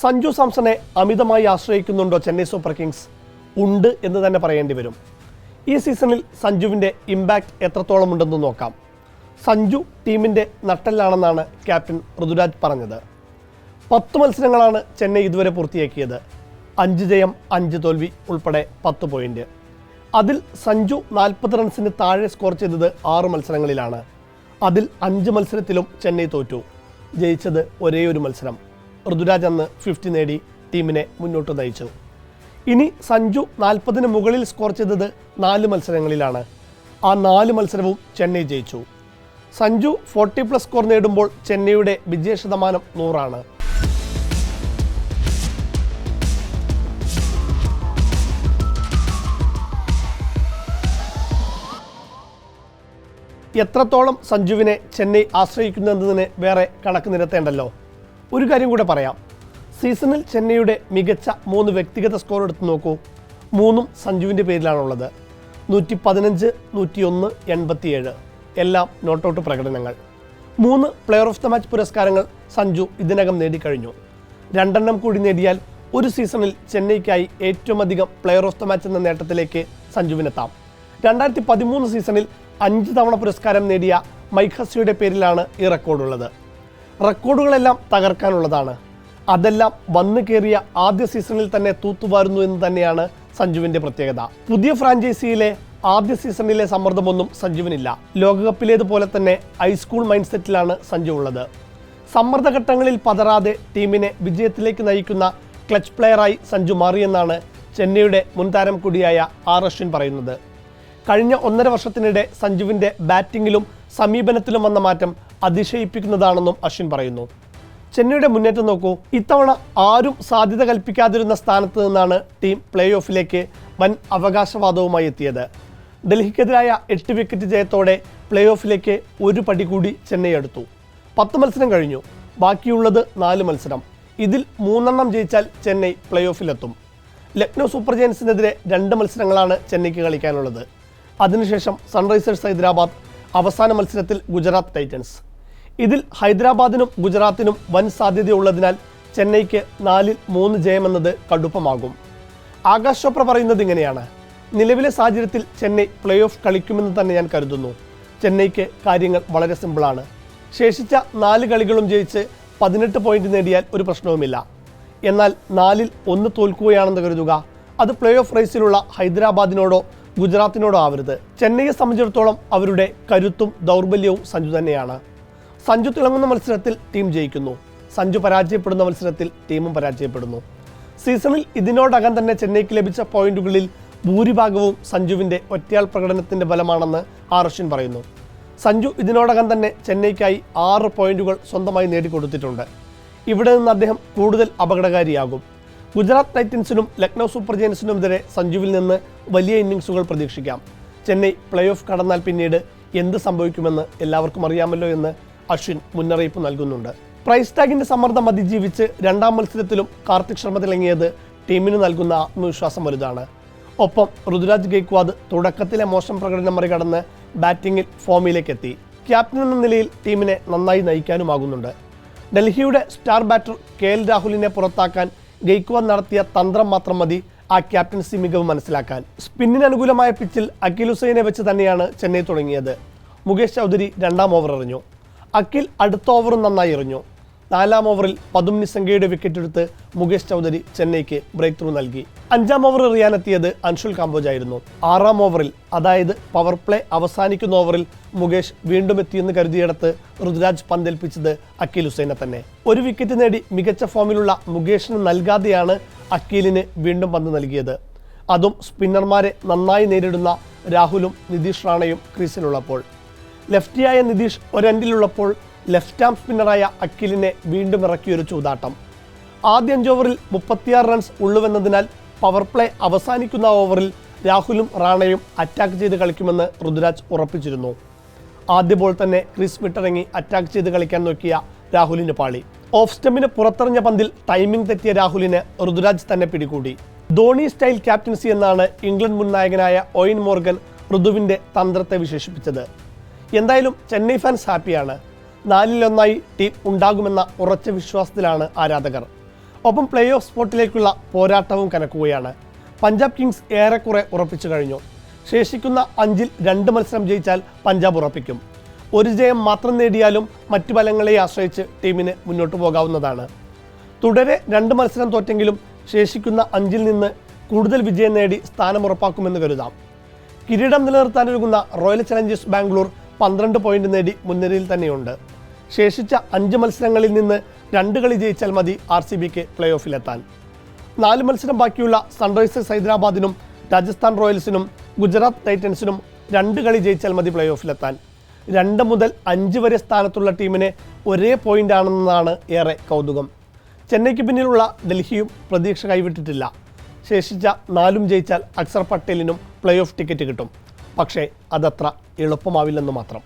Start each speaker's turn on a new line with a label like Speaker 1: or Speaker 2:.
Speaker 1: സഞ്ജു സാംസണെ അമിതമായി ആശ്രയിക്കുന്നുണ്ടോ Chennai super Kings? ഉണ്ട് എന്ന് തന്നെ പറയേണ്ടി വരും. ഈ സീസണിൽ സഞ്ജുവിൻ്റെ ഇമ്പാക്റ്റ് എത്രത്തോളം ഉണ്ടെന്ന് നോക്കാം. സഞ്ജു ടീമിൻ്റെ നട്ടെല്ലാണെന്നാണ് ക്യാപ്റ്റൻ ഋതുരാജ് പറഞ്ഞത്. 10 മത്സരങ്ങളാണ് ചെന്നൈ ഇതുവരെ പൂർത്തിയാക്കിയത്. 5 ജയം 5 തോൽവി ഉൾപ്പെടെ 10 പോയിന്റ്. അതിൽ സഞ്ജു 40 റൺസിന് താഴെ സ്കോർ ചെയ്തത് 6 മത്സരങ്ങളിലാണ്. അതിൽ 5 മത്സരത്തിലും ചെന്നൈ തോറ്റു. ജയിച്ചത് ഒരേ ഒരു മത്സരം. ഋതുരാജ് അന്ന് 50 നേടി ടീമിനെ മുന്നോട്ട് നയിച്ചു. ഇനി സഞ്ജു 40-ന് മുകളിൽ സ്കോർ ചെയ്തത് 4 മത്സരങ്ങളിലാണ്. ആ 4 മത്സരവും ചെന്നൈ ജയിച്ചു. സഞ്ജു 40+ സ്കോർ നേടുമ്പോൾ ചെന്നൈയുടെ വിജയശതമാനം 100 ആണ്. എത്രത്തോളം സഞ്ജുവിനെ ചെന്നൈ ആശ്രയിക്കുന്നതിന് വേറെ കണക്ക് നിരത്തേണ്ടല്ലോ. ഒരു കാര്യം കൂടെ പറയാം. സീസണിൽ ചെന്നൈയുടെ മികച്ച 3 വ്യക്തിഗത സ്കോർ എടുത്ത് നോക്കൂ. 3ഉം സഞ്ജുവിൻ്റെ പേരിലാണുള്ളത്. 115, 101, 87 എല്ലാം നോട്ട് ഔട്ട് പ്രകടനങ്ങൾ. 3 പ്ലെയർ ഓഫ് ദ മാച്ച് പുരസ്കാരങ്ങൾ സഞ്ജു ഇതിനകം നേടിക്കഴിഞ്ഞു. 2 എണ്ണം കൂടി നേടിയാൽ ഒരു സീസണിൽ ചെന്നൈക്കായി ഏറ്റവും അധികം പ്ലെയർ ഓഫ് ദ മാച്ച് എന്ന നേട്ടത്തിലേക്ക് സഞ്ജുവിനെത്താം. 2013 സീസണിൽ 5 തവണ പുരസ്കാരം നേടിയ മൈക്ക് ഹസ്സിയുടെ പേരിലാണ് ഈ റെക്കോർഡുള്ളത്. റെക്കോർഡുകളെല്ലാം തകർക്കാനുള്ളതാണ്. അതെല്ലാം വന്നു കയറിയ ആദ്യ സീസണിൽ തന്നെ തൂത്തുവാരുന്നു എന്ന് തന്നെയാണ് സഞ്ജുവിൻ്റെ പ്രത്യേകത. പുതിയ ഫ്രാഞ്ചൈസിയിലെ ആദ്യ സീസണിലെ സമ്മർദ്ദമൊന്നും സഞ്ജുവിനില്ല. ലോകകപ്പിലേതുപോലെ തന്നെ ഹൈസ്കൂൾ മൈൻഡ് സെറ്റിലാണ് സഞ്ജു ഉള്ളത്. സമ്മർദ്ദഘട്ടങ്ങളിൽ പതറാതെ ടീമിനെ വിജയത്തിലേക്ക് നയിക്കുന്ന ക്ലച്ച് പ്ലെയറായി സഞ്ജു മാറിയെന്നാണ് ചെന്നൈയുടെ മുൻതാരം കൂടിയായ ആർ അശ്വിൻ പറയുന്നത്. കഴിഞ്ഞ 1.5 വർഷത്തിനിടെ സഞ്ജുവിൻ്റെ ബാറ്റിങ്ങിലും സമീപനത്തിലും വന്ന മാറ്റം അതിശയിപ്പിക്കുന്നതാണെന്നും അശ്വിൻ പറയുന്നു. ചെന്നൈയുടെ മുന്നേറ്റം നോക്കൂ. ഇത്തവണ ആരും സാധ്യത കൽപ്പിക്കാതിരുന്ന സ്ഥാനത്ത് നിന്നാണ് ടീം പ്ലേ ഓഫിലേക്ക് വൻ അവകാശവാദവുമായി എത്തിയത്. ഡൽഹിക്കെതിരായ 8 വിക്കറ്റ് ജയത്തോടെ പ്ലേ ഓഫിലേക്ക് ഒരു പടി കൂടി ചെന്നൈ എടുത്തു. 10 മത്സരം കഴിഞ്ഞു. ബാക്കിയുള്ളത് 4 മത്സരം. ഇതിൽ 3 എണ്ണം ജയിച്ചാൽ ചെന്നൈ പ്ലേ ഓഫിലെത്തും. ലക്നൗ സൂപ്പർ ജയൻസിനെതിരെ 2 മത്സരങ്ങളാണ് ചെന്നൈക്ക് കളിക്കാനുള്ളത്. അതിനുശേഷം സൺറൈസേഴ്സ് ഹൈദരാബാദ്, അവസാന മത്സരത്തിൽ ഗുജറാത്ത് ടൈറ്റൻസ്. ഇതിൽ ഹൈദരാബാദിനും ഗുജറാത്തിനും വൻ സാധ്യതയുള്ളതിനാൽ ചെന്നൈക്ക് 4-ൽ 3 ജയമെന്നത് കടുപ്പമാകും. ആകാശ് ചോപ്ര പറയുന്നത് ഇങ്ങനെയാണ്: നിലവിലെ സാഹചര്യത്തിൽ ചെന്നൈ പ്ലേ ഓഫ് കളിക്കുമെന്ന് തന്നെ ഞാൻ കരുതുന്നു. ചെന്നൈക്ക് കാര്യങ്ങൾ വളരെ സിമ്പിളാണ്. ശേഷിച്ച 4 കളികളും ജയിച്ച് 18 പോയിന്റ് നേടിയാൽ ഒരു പ്രശ്നവുമില്ല. എന്നാൽ 4-ൽ 1 തോൽക്കുകയാണെന്ന് കരുതുക. അത് പ്ലേ ഓഫ് റേസിലുള്ള ഹൈദരാബാദിനോടോ ഗുജറാത്തിനോടോ ആവരുത്. ചെന്നൈയെ സംബന്ധിച്ചിടത്തോളം അവരുടെ കരുത്തും ദൗർബല്യവും സഞ്ജു തന്നെയാണ്. സഞ്ജു തിളങ്ങുന്ന മത്സരത്തിൽ ടീം ജയിക്കുന്നു. സഞ്ജു പരാജയപ്പെടുന്ന മത്സരത്തിൽ ടീമും പരാജയപ്പെടുന്നു. സീസണിൽ ഇതിനോടകം തന്നെ ചെന്നൈക്ക് ലഭിച്ച പോയിന്റുകളിൽ ഭൂരിഭാഗവും സഞ്ജുവിൻ്റെ ഒറ്റയാൾ പ്രകടനത്തിൻ്റെ ബലമാണെന്ന് ആർ അശ്വിൻ പറയുന്നു. സഞ്ജു ഇതിനോടകം തന്നെ ചെന്നൈക്കായി 6 പോയിന്റുകൾ സ്വന്തമായി നേടിക്കൊടുത്തിട്ടുണ്ട്. ഇവിടെ നിന്ന് അദ്ദേഹം കൂടുതൽ അപകടകാരിയാകും. ഗുജറാത്ത് ടൈറ്റൻസിനും ലക്നൗ സൂപ്പർ ജയൻസിനുമെതിരെ സഞ്ജുവിൽ നിന്ന് വലിയ ഇന്നിങ്സുകൾ പ്രതീക്ഷിക്കാം. ചെന്നൈ പ്ലേ ഓഫ് കടന്നാൽ പിന്നീട് എന്ത് സംഭവിക്കുമെന്ന് എല്ലാവർക്കും അറിയാമല്ലോ എന്ന് അശ്വിൻ മുന്നറിയിപ്പ് നൽകുന്നുണ്ട്. പ്രൈസ് ടാഗിൻ്റെ സമ്മർദ്ദം അതിജീവിച്ച് 2ാം മത്സരത്തിലും കാർത്തിക് ശർമ്മ തിളങ്ങിയത് ടീമിന് നൽകുന്ന ആത്മവിശ്വാസം വലുതാണ്. ഒപ്പം ഋതുരാജ് ഗെയ്ക്വാദ് തുടക്കത്തിലെ മോശം പ്രകടനം മറികടന്ന് ബാറ്റിങ്ങിൽ ഫോമിലേക്ക് എത്തി. ക്യാപ്റ്റൻ എന്ന നിലയിൽ ടീമിനെ നന്നായി നയിക്കാനുമാകുന്നുണ്ട്. ഡൽഹിയുടെ സ്റ്റാർ ബാറ്റർ KL രാഹുലിനെ പുറത്താക്കാൻ ഗെയ്ക്വാദ് നടത്തിയ തന്ത്രം മാത്രം മതി ആ ക്യാപ്റ്റൻസി മികവ് മനസ്സിലാക്കാൻ. സ്പിന്നിന് അനുകൂലമായ പിച്ചിൽ അഖിൽ ഹുസൈനെ വെച്ച് തന്നെയാണ് ചെന്നൈ തുടങ്ങിയത്. മുകേഷ് ചൗധരി 2ാം ഓവർ എറിഞ്ഞു. അഖിൽ അടുത്ത ഓവറും നന്നായി എറിഞ്ഞു. 4ാം ഓവറിൽ പതും നിസംഗയുടെ വിക്കറ്റ് എടുത്ത് മുകേഷ് ചൗധരി ചെന്നൈക്ക് ബ്രേക്ക് ത്രൂ നൽകി. 5ാം ഓവർ എറിയാനെത്തിയത് അൻഷുൽ കാംബോജ് ആയിരുന്നു. 6ാം ഓവറിൽ, അതായത് പവർ പ്ലേ അവസാനിക്കുന്ന ഓവറിൽ മുകേഷ് വീണ്ടും എത്തിയെന്ന് കരുതിയിടത്ത് ഋതുരാജ് പന്തേൽപ്പിച്ചത് അഖിൽ ഹുസൈനെ തന്നെ. ഒരു വിക്കറ്റ് നേടി മികച്ച ഫോമിലുള്ള മുകേഷിന് നൽകാതെയാണ് അഖിലിന് വീണ്ടും പന്ത് നൽകിയത്. അതും സ്പിന്നർമാരെ നന്നായി നേരിടുന്ന രാഹുലും നിതീഷ് റാണയും ക്രീസിലുള്ളപ്പോൾ. ലെഫ്റ്റിയായ നിതീഷ് ഒരെൻഡിലുള്ളപ്പോൾ ലെഫ്റ്റ് ആം സ്പിന്നറായ അഖിലിനെ വീണ്ടും ഇറക്കിയൊരു ചൂതാട്ടം. ആദ്യ 5 ഓവറിൽ 36 റൺസ് ഉള്ളുവെന്നതിനാൽ പവർ പ്ലേ അവസാനിക്കുന്ന ഓവറിൽ രാഹുലും റാണയും അറ്റാക്ക് ചെയ്ത് കളിക്കുമെന്ന് ഋതുരാജ് ഉറപ്പിച്ചിരുന്നു. ആദ്യ ബോൾ തന്നെ ക്രീസ് വിട്ടിറങ്ങി അറ്റാക്ക് ചെയ്ത് കളിക്കാൻ നോക്കിയ രാഹുലിന് പാളി. ഓഫ് സ്റ്റമ്പിന് പുറത്തെറിഞ്ഞ പന്തിൽ ടൈമിംഗ് തെറ്റിയ രാഹുലിനെ ഋതുരാജ് തന്നെ പിടികൂടി. ധോണി സ്റ്റൈൽ ക്യാപ്റ്റൻസി എന്നാണ് ഇംഗ്ലണ്ട് മുൻ നായകനായ ഓയിൻ മോർഗൻ ഋതുവിൻ്റെ തന്ത്രത്തെ വിശേഷിപ്പിച്ചത്. എന്തായാലും ചെന്നൈ ഫാൻസ് ഹാപ്പിയാണ്. 4-ൽ 1 ടീം ഉണ്ടാകുമെന്ന ഉറച്ച വിശ്വാസത്തിലാണ് ആരാധകർ. ഒപ്പം പ്ലേ ഓഫ് സ്പോട്ടിലേക്കുള്ള പോരാട്ടവും കനക്കുകയാണ്. പഞ്ചാബ് കിങ്സ് ഏറെക്കുറെ ഉറപ്പിച്ചു കഴിഞ്ഞു. ശേഷിക്കുന്ന 5-ൽ 2 മത്സരം ജയിച്ചാൽ പഞ്ചാബ് ഉറപ്പിക്കും. ഒരു ജയം മാത്രം നേടിയാലും മറ്റു ഫലങ്ങളെ ആശ്രയിച്ച് ടീമിന് മുന്നോട്ട് പോകാവുന്നതാണ്. തുടരെ 2 മത്സരം തോറ്റെങ്കിലും ശേഷിക്കുന്ന 5-ൽ നിന്ന് കൂടുതൽ വിജയം നേടി സ്ഥാനം ഉറപ്പാക്കുമെന്ന് കരുതാം. കിരീടം നിലനിർത്താനൊരുങ്ങുന്ന റോയൽ ചലഞ്ചേഴ്സ് ബാംഗ്ലൂർ 12 പോയിന്റ് നേടി മുൻനിരയിൽ തന്നെയുണ്ട്. ശേഷിച്ച 5 മത്സരങ്ങളിൽ നിന്ന് 2 കളി ജയിച്ചാൽ മതി RCBക്ക് പ്ലേ ഓഫിലെത്താൻ. 4 മത്സരം ബാക്കിയുള്ള സൺറൈസേഴ്സ് ഹൈദരാബാദിനും രാജസ്ഥാൻ റോയൽസിനും ഗുജറാത്ത് ടൈറ്റൻസിനും 2 കളി ജയിച്ചാൽ മതി പ്ലേ ഓഫിലെത്താൻ. 2 മുതൽ 5 വരെ സ്ഥാനത്തുള്ള ടീമിന് ഒരേ പോയിന്റ് ആണെന്നതാണ് ഏറെ കൗതുകം. ചെന്നൈക്ക് പിന്നിലുള്ള ഡൽഹിയും പ്രതീക്ഷ കൈവിട്ടിട്ടില്ല. ശേഷിച്ച 4 ജയിച്ചാൽ അക്സർ പട്ടേലിനും പ്ലേ ഓഫ് ടിക്കറ്റ് കിട്ടും. പക്ഷേ അതത്ര എളുപ്പമാവില്ലെന്ന് മാത്രം.